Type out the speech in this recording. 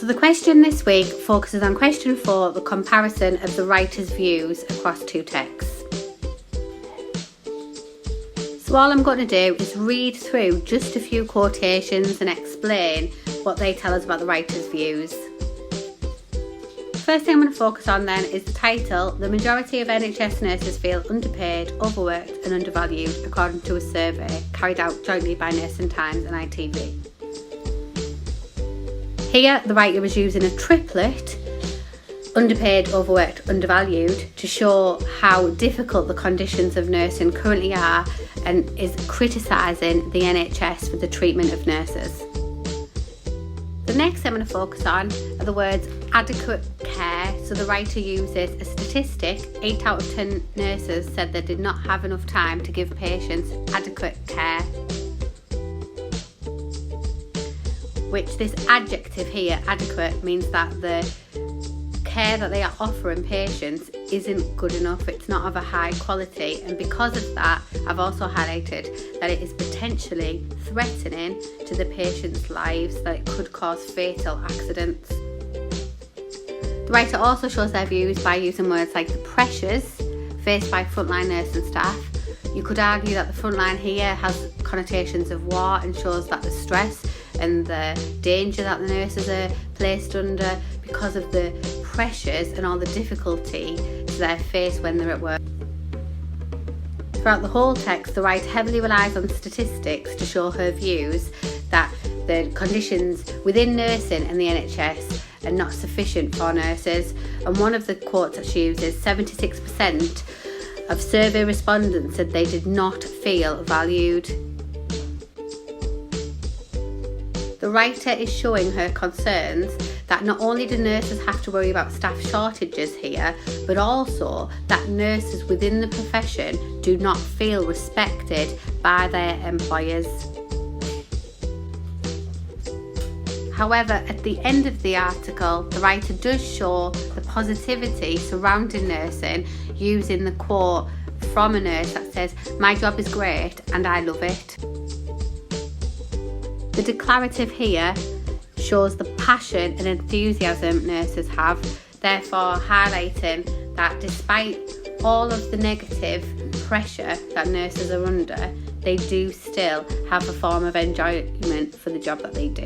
So the question this week focuses on question 4, the comparison of the writer's views across two texts. So all I'm going to do is read through just a few quotations and explain what they tell us about the writer's views. First thing I'm going to focus on then is the title, "The majority of NHS nurses feel underpaid, overworked and undervalued," according to a survey carried out jointly by Nursing Times and ITV. Here the writer is using a triplet, underpaid, overworked, undervalued, to show how difficult the conditions of nursing currently are, and is criticising the NHS for the treatment of nurses. The next I'm going to focus on are the words adequate care. So the writer uses a statistic: 8 out of 10 nurses said they did not have enough time to give patients adequate care. Which this adjective here, adequate, means that the care that they are offering patients isn't good enough, it's not of a high quality, and because of that I've also highlighted that it is potentially threatening to the patients' lives, that it could cause fatal accidents. The writer also shows their views by using words like the pressures faced by frontline nursing staff. You could argue that the frontline here has connotations of war and shows that the stress and the danger that the nurses are placed under because of the pressures and all the difficulty they face when they're at work. Throughout the whole text, the writer heavily relies on statistics to show her views that the conditions within nursing and the NHS are not sufficient for nurses, and one of the quotes that she uses, 76% of survey respondents said they did not feel valued. The writer is showing her concerns that not only do nurses have to worry about staff shortages here, but also that nurses within the profession do not feel respected by their employers. However, at the end of the article, the writer does show the positivity surrounding nursing, using the quote from a nurse that says, "My job is great and I love it." The declarative here shows the passion and enthusiasm nurses have, therefore highlighting that despite all of the negative pressure that nurses are under, they do still have a form of enjoyment for the job that they do.